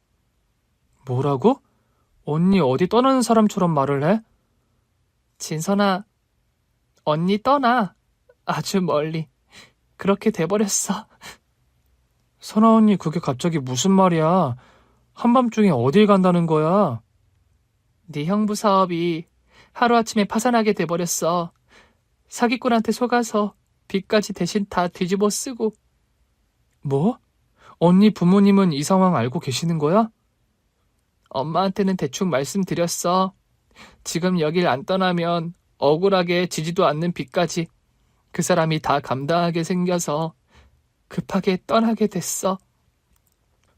뭐라고? 언니 어디 떠나는 사람처럼 말을 해? 진선아, 언니 떠나. 아주 멀리. 그렇게 돼버렸어. 선아 언니 그게 갑자기 무슨 말이야? 한밤중에 어딜 간다는 거야? 네 형부 사업이 하루아침에 파산하게 돼버렸어. 사기꾼한테 속아서 빚까지 대신 다 뒤집어 쓰고. 뭐? 언니 부모님은 이 상황 알고 계시는 거야? 엄마한테는 대충 말씀드렸어. 지금 여길 안 떠나면 억울하게 지지도 않는 빚까지 그 사람이 다 감당하게 생겨서 급하게 떠나게 됐어.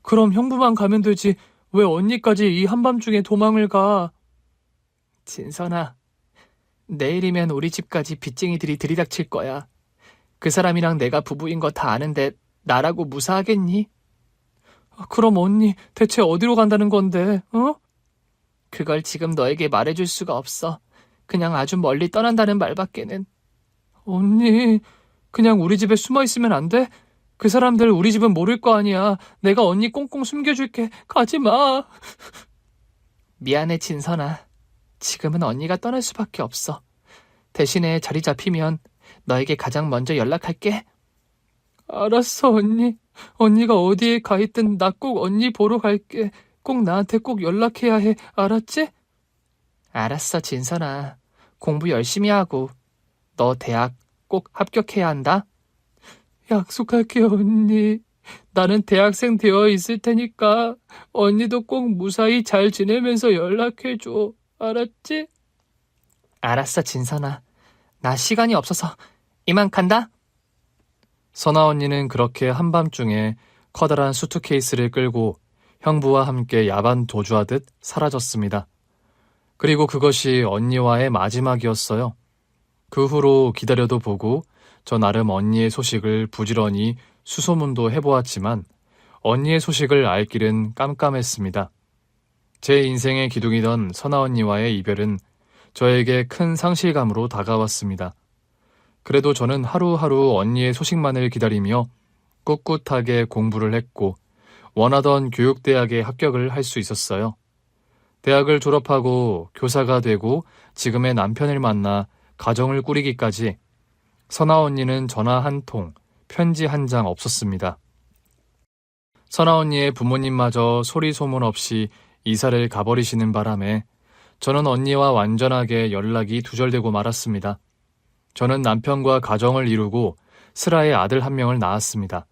그럼 형부만 가면 되지 왜 언니까지 이 한밤중에 도망을 가? 진선아, 내일이면 우리 집까지 빚쟁이들이 들이닥칠 거야. 그 사람이랑 내가 부부인 거 다 아는데 나라고 무사하겠니? 그럼 언니 대체 어디로 간다는 건데, 어? 그걸 지금 너에게 말해줄 수가 없어. 그냥 아주 멀리 떠난다는 말밖에는. 언니, 그냥 우리 집에 숨어 있으면 안 돼? 그 사람들 우리 집은 모를 거 아니야. 내가 언니 꽁꽁 숨겨줄게. 가지 마. 미안해, 진선아. 지금은 언니가 떠날 수밖에 없어. 대신에 자리 잡히면 너에게 가장 먼저 연락할게. 알았어, 언니. 언니가 어디에 가 있든 나 꼭 언니 보러 갈게. 꼭 나한테 꼭 연락해야 해. 알았지? 알았어, 진선아. 공부 열심히 하고 너 대학 꼭 합격해야 한다. 약속할게, 언니. 나는 대학생 되어 있을 테니까 언니도 꼭 무사히 잘 지내면서 연락해줘. 알았지? 알았어, 진선아. 나 시간이 없어서 이만 간다. 선아 언니는 그렇게 한밤중에 커다란 수트케이스를 끌고 형부와 함께 야반 도주하듯 사라졌습니다. 그리고 그것이 언니와의 마지막이었어요. 그 후로 기다려도 보고 저 나름 언니의 소식을 부지런히 수소문도 해보았지만 언니의 소식을 알 길은 깜깜했습니다. 제 인생의 기둥이던 선아 언니와의 이별은 저에게 큰 상실감으로 다가왔습니다. 그래도 저는 하루하루 언니의 소식만을 기다리며 꿋꿋하게 공부를 했고 원하던 교육대학에 합격을 할 수 있었어요. 대학을 졸업하고 교사가 되고 지금의 남편을 만나 가정을 꾸리기까지 선아 언니는 전화 한 통, 편지 한 장 없었습니다. 선아 언니의 부모님마저 소리 소문 없이 이사를 가버리시는 바람에 저는 언니와 완전하게 연락이 두절되고 말았습니다. 저는 남편과 가정을 이루고 슬아의 아들 한 명을 낳았습니다.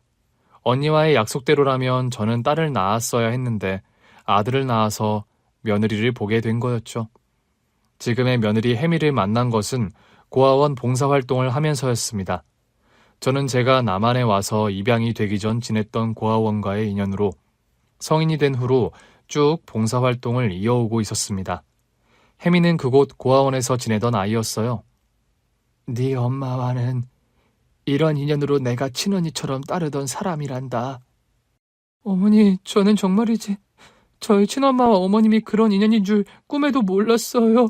언니와의 약속대로라면 저는 딸을 낳았어야 했는데 아들을 낳아서 며느리를 보게 된 거였죠. 지금의 며느리 혜미를 만난 것은 고아원 봉사활동을 하면서였습니다. 저는 제가 남한에 와서 입양이 되기 전 지냈던 고아원과의 인연으로 성인이 된 후로 쭉 봉사활동을 이어오고 있었습니다. 혜미는 그곳 고아원에서 지내던 아이였어요. 네 엄마와는 이런 인연으로 내가 친언니처럼 따르던 사람이란다. 어머니, 저는 정말이지 저희 친엄마와 어머님이 그런 인연인 줄 꿈에도 몰랐어요.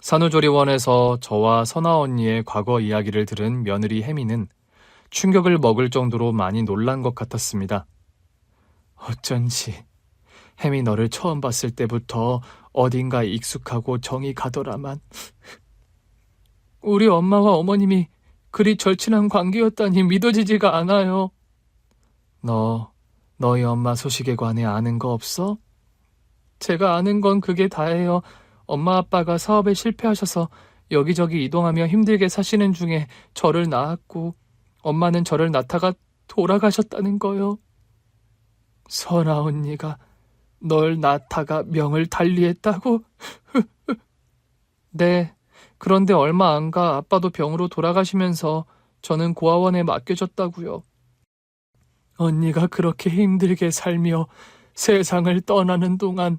산후조리원에서 저와 선아 언니의 과거 이야기를 들은 며느리 혜미는 충격을 먹을 정도로 많이 놀란 것 같았습니다. 어쩐지 혜미 너를 처음 봤을 때부터 어딘가 익숙하고 정이 가더라만. 우리 엄마와 어머님이 그리 절친한 관계였다니 믿어지지가 않아요. 너희 엄마 소식에 관해 아는 거 없어? 제가 아는 건 그게 다예요. 엄마 아빠가 사업에 실패하셔서 여기저기 이동하며 힘들게 사시는 중에 저를 낳았고 엄마는 저를 낳다가 돌아가셨다는 거요. 선아 언니가 널 낳다가 명을 달리했다고? 네, 그런데 얼마 안 가 아빠도 병으로 돌아가시면서 저는 고아원에 맡겨졌다고요. 언니가 그렇게 힘들게 살며 세상을 떠나는 동안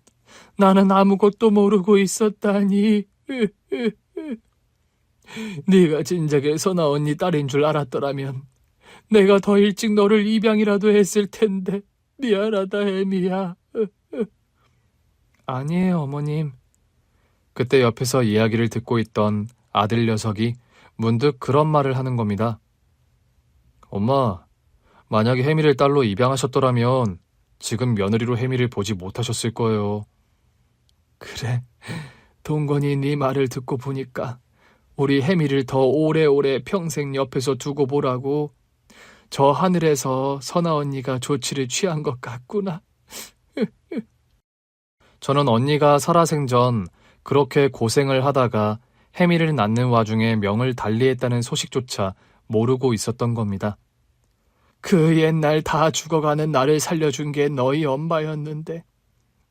나는 아무것도 모르고 있었다니. 네가 진작에 선아 언니 딸인 줄 알았더라면 내가 더 일찍 너를 입양이라도 했을 텐데 미안하다 혜미야. 아니에요 어머님. 그때 옆에서 이야기를 듣고 있던 아들 녀석이 문득 그런 말을 하는 겁니다. 엄마, 만약에 혜미를 딸로 입양하셨더라면 지금 며느리로 혜미를 보지 못하셨을 거예요. 그래, 동건이 네 말을 듣고 보니까 우리 혜미를 더 오래오래 평생 옆에서 두고 보라고 저 하늘에서 선아 언니가 조치를 취한 것 같구나. 저는 언니가 살아생전 그렇게 고생을 하다가 혜미를 낳는 와중에 명을 달리했다는 소식조차 모르고 있었던 겁니다. 그 옛날 다 죽어가는 나를 살려준 게 너희 엄마였는데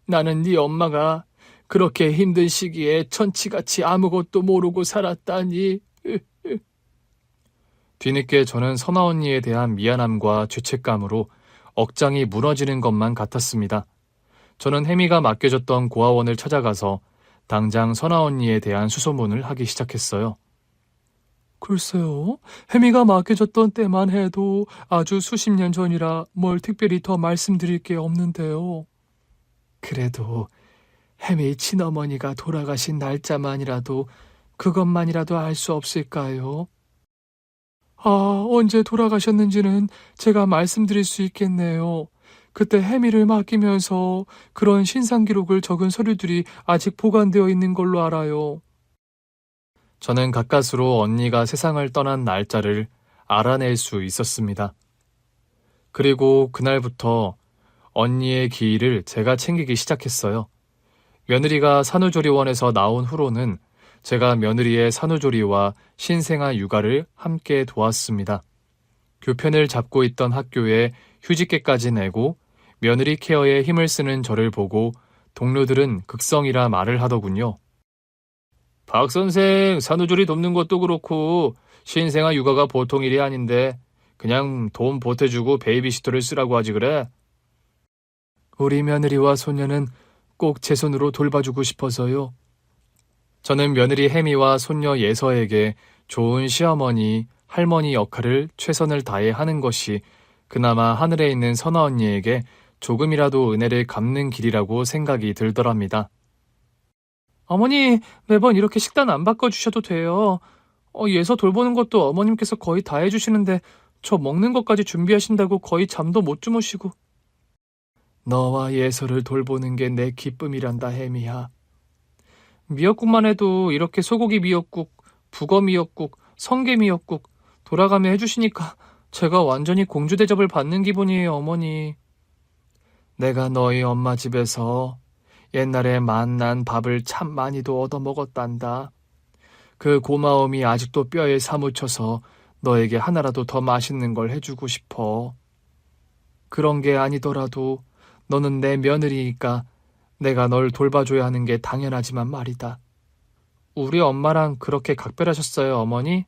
나는 네 엄마가 그렇게 힘든 시기에 천치같이 아무것도 모르고 살았다니. 뒤늦게 저는 선아 언니에 대한 미안함과 죄책감으로 억장이 무너지는 것만 같았습니다. 저는 혜미가 맡겨졌던 고아원을 찾아가서 당장 선아 언니에 대한 수소문을 하기 시작했어요. 글쎄요, 혜미가 맡겨졌던 때만 해도 아주 수십 년 전이라 뭘 특별히 더 말씀드릴 게 없는데요. 그래도 혜미 친어머니가 돌아가신 날짜만이라도 그것만이라도 알 수 없을까요? 아, 언제 돌아가셨는지는 제가 말씀드릴 수 있겠네요. 그때 혜미를 맡기면서 그런 신상 기록을 적은 서류들이 아직 보관되어 있는 걸로 알아요. 저는 가까스로 언니가 세상을 떠난 날짜를 알아낼 수 있었습니다. 그리고 그날부터 언니의 기일을 제가 챙기기 시작했어요. 며느리가 산후조리원에서 나온 후로는 제가 며느리의 산후조리와 신생아 육아를 함께 도왔습니다. 교편을 잡고 있던 학교에 휴직계까지 내고 며느리 케어에 힘을 쓰는 저를 보고 동료들은 극성이라 말을 하더군요. 박 선생, 산후조리 돕는 것도 그렇고 신생아 육아가 보통 일이 아닌데 그냥 돈 보태주고 베이비시터를 쓰라고 하지 그래? 우리 며느리와 손녀는 꼭 제 손으로 돌봐주고 싶어서요. 저는 며느리 혜미와 손녀 예서에게 좋은 시어머니, 할머니 역할을 최선을 다해 하는 것이 그나마 하늘에 있는 선아 언니에게 조금이라도 은혜를 갚는 길이라고 생각이 들더랍니다. 어머니, 매번 이렇게 식단 안 바꿔주셔도 돼요. 예서 돌보는 것도 어머님께서 거의 다 해주시는데 저 먹는 것까지 준비하신다고 거의 잠도 못 주무시고. 너와 예서를 돌보는 게 내 기쁨이란다, 혜미야. 미역국만 해도 이렇게 소고기 미역국, 북어 미역국, 성게 미역국 돌아가며 해주시니까 제가 완전히 공주 대접을 받는 기분이에요, 어머니. 내가 너희 엄마 집에서 옛날에 맛난 밥을 참 많이도 얻어먹었단다. 그 고마움이 아직도 뼈에 사무쳐서 너에게 하나라도 더 맛있는 걸 해주고 싶어. 그런 게 아니더라도 너는 내 며느리니까 내가 널 돌봐줘야 하는 게 당연하지만 말이다. 우리 엄마랑 그렇게 각별하셨어요, 어머니?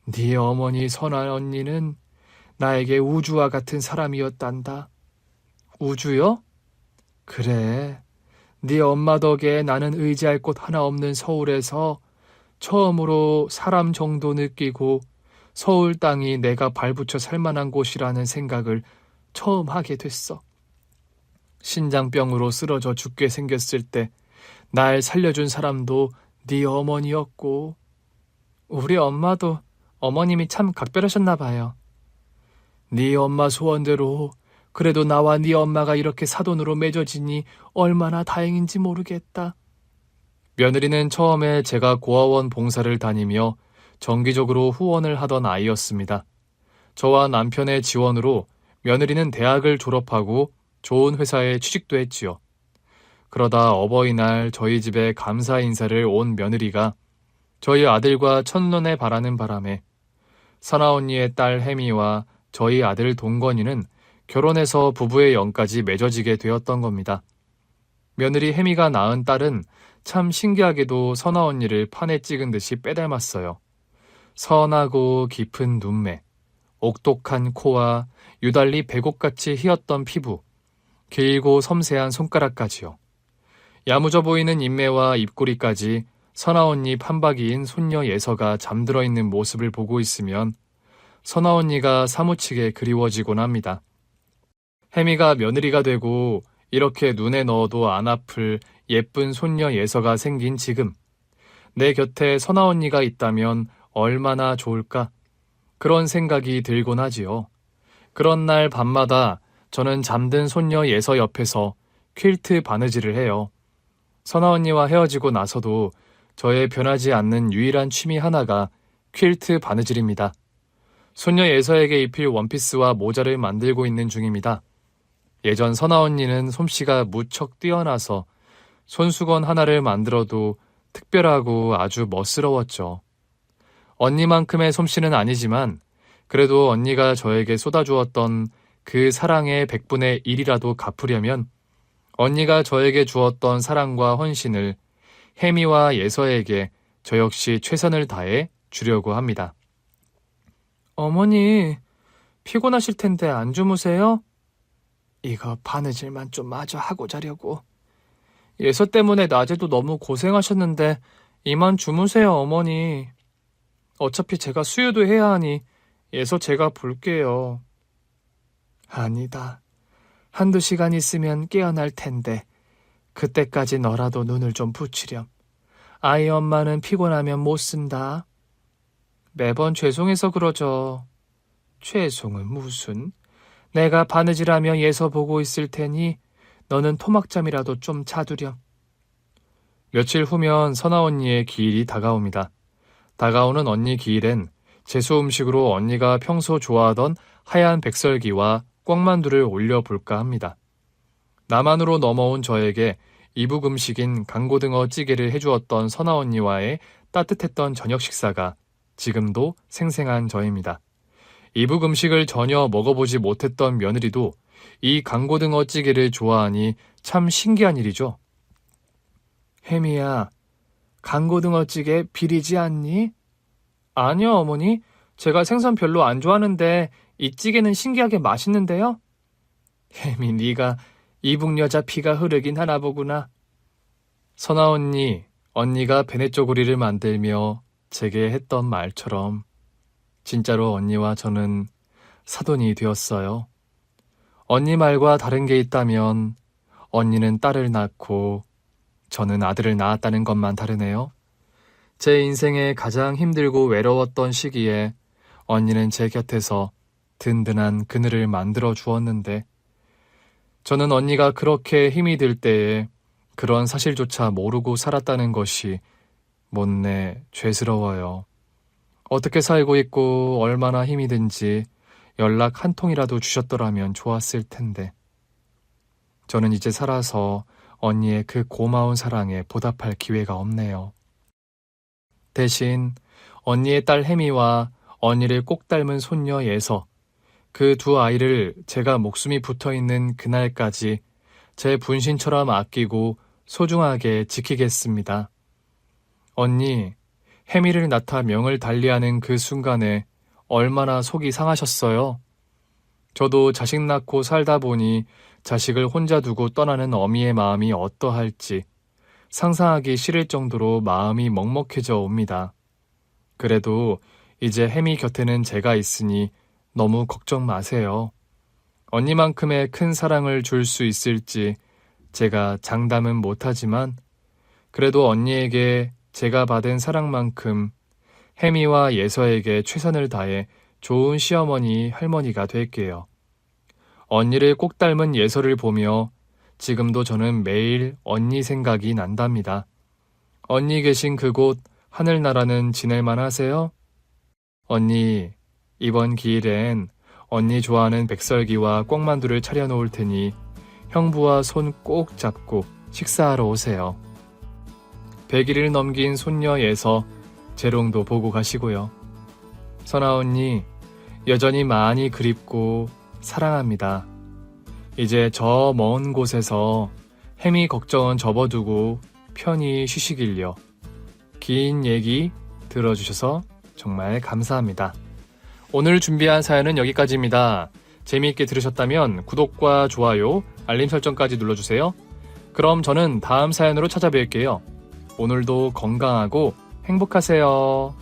네 어머니 선아 언니는 나에게 우주와 같은 사람이었단다. 우주요? 그래. 네 엄마 덕에 나는 의지할 곳 하나 없는 서울에서 처음으로 사람 정도 느끼고 서울 땅이 내가 발붙여 살 만한 곳이라는 생각을 처음 하게 됐어. 신장병으로 쓰러져 죽게 생겼을 때 날 살려준 사람도 네 어머니였고, 우리 엄마도 어머님이 참 각별하셨나 봐요. 네 엄마 소원대로 그래도 나와 네 엄마가 이렇게 사돈으로 맺어지니 얼마나 다행인지 모르겠다. 며느리는 처음에 제가 고아원 봉사를 다니며 정기적으로 후원을 하던 아이였습니다. 저와 남편의 지원으로 며느리는 대학을 졸업하고 좋은 회사에 취직도 했지요. 그러다 어버이날 저희 집에 감사 인사를 온 며느리가 저희 아들과 첫눈에 바라는 바람에 선아 언니의 딸 혜미와 저희 아들 동건이는 결혼해서 부부의 영까지 맺어지게 되었던 겁니다. 며느리 혜미가 낳은 딸은 참 신기하게도 선아 언니를 판에 찍은 듯이 빼닮았어요. 선하고 깊은 눈매, 옥독한 코와 유달리 백옥같이 희었던 피부, 길고 섬세한 손가락까지요. 야무져 보이는 인매와 입꼬리까지 선아 언니 판박이인 손녀 예서가 잠들어 있는 모습을 보고 있으면 선아 언니가 사무치게 그리워지곤 합니다. 혜미가 며느리가 되고 이렇게 눈에 넣어도 안 아플 예쁜 손녀 예서가 생긴 지금, 내 곁에 선아 언니가 있다면 얼마나 좋을까? 그런 생각이 들곤 하지요. 그런 날 밤마다 저는 잠든 손녀 예서 옆에서 퀼트 바느질을 해요. 선아 언니와 헤어지고 나서도 저의 변하지 않는 유일한 취미 하나가 퀼트 바느질입니다. 손녀 예서에게 입힐 원피스와 모자를 만들고 있는 중입니다. 예전 선아 언니는 솜씨가 무척 뛰어나서 손수건 하나를 만들어도 특별하고 아주 멋스러웠죠. 언니만큼의 솜씨는 아니지만 그래도 언니가 저에게 쏟아주었던 그 사랑의 100분의 1이라도 갚으려면 언니가 저에게 주었던 사랑과 헌신을 혜미와 예서에게 저 역시 최선을 다해 주려고 합니다. 어머니, 피곤하실 텐데 안 주무세요? 이거 바느질만 좀 마저 하고 자려고. 예서 때문에 낮에도 너무 고생하셨는데 이만 주무세요, 어머니. 어차피 제가 수유도 해야 하니 예서 제가 볼게요. 아니다. 한두 시간 있으면 깨어날 텐데 그때까지 너라도 눈을 좀 붙이렴. 아이 엄마는 피곤하면 못 쓴다. 매번 죄송해서 그러죠. 죄송은 무슨. 내가 바느질하며 예서 보고 있을 테니 너는 토막잠이라도 좀 자두렴. 며칠 후면 선아 언니의 기일이 다가옵니다. 다가오는 언니 기일엔 제수 음식으로 언니가 평소 좋아하던 하얀 백설기와 꿩만두를 올려볼까 합니다. 남한으로 넘어온 저에게 이북 음식인 강고등어 찌개를 해주었던 선아 언니와의 따뜻했던 저녁 식사가 지금도 생생한 저입니다. 이북 음식을 전혀 먹어보지 못했던 며느리도 이 강고등어 찌개를 좋아하니 참 신기한 일이죠. 혜미야, 강고등어 찌개 비리지 않니? 아니요, 어머니. 제가 생선 별로 안 좋아하는데 이 찌개는 신기하게 맛있는데요? 혜미, 네가 이북 여자 피가 흐르긴 하나 보구나. 선아 언니, 언니가 베네쪼고리를 만들며 제게 했던 말처럼 진짜로 언니와 저는 사돈이 되었어요. 언니 말과 다른 게 있다면 언니는 딸을 낳고 저는 아들을 낳았다는 것만 다르네요. 제 인생에 가장 힘들고 외로웠던 시기에 언니는 제 곁에서 든든한 그늘을 만들어 주었는데 저는 언니가 그렇게 힘이 들 때에 그런 사실조차 모르고 살았다는 것이 못내 죄스러워요. 어떻게 살고 있고 얼마나 힘이 든지 연락 한 통이라도 주셨더라면 좋았을 텐데. 저는 이제 살아서 언니의 그 고마운 사랑에 보답할 기회가 없네요. 대신 언니의 딸 혜미와 언니를 꼭 닮은 손녀 예서, 그 두 아이를 제가 목숨이 붙어있는 그날까지 제 분신처럼 아끼고 소중하게 지키겠습니다. 언니, 혜미를 낳다 명을 달리하는 그 순간에 얼마나 속이 상하셨어요. 저도 자식 낳고 살다 보니 자식을 혼자 두고 떠나는 어미의 마음이 어떠할지 상상하기 싫을 정도로 마음이 먹먹해져 옵니다. 그래도 이제 혜미 곁에는 제가 있으니 너무 걱정 마세요. 언니만큼의 큰 사랑을 줄 수 있을지 제가 장담은 못하지만 그래도 언니에게 제가 받은 사랑만큼 혜미와 예서에게 최선을 다해 좋은 시어머니, 할머니가 될게요. 언니를 꼭 닮은 예서를 보며 지금도 저는 매일 언니 생각이 난답니다. 언니 계신 그곳 하늘나라는 지낼만 하세요? 언니, 이번 기일엔 언니 좋아하는 백설기와 꽁만두를 차려놓을 테니 형부와 손 꼭 잡고 식사하러 오세요. 100일을 넘긴 손녀 예서, 재롱도 보고 가시고요. 선아 언니, 여전히 많이 그립고 사랑합니다. 이제 저 먼 곳에서 혜미 걱정은 접어두고 편히 쉬시길요. 긴 얘기 들어주셔서 정말 감사합니다. 오늘 준비한 사연은 여기까지입니다. 재미있게 들으셨다면 구독과 좋아요, 알림 설정까지 눌러주세요. 그럼 저는 다음 사연으로 찾아뵐게요. 오늘도 건강하고 행복하세요.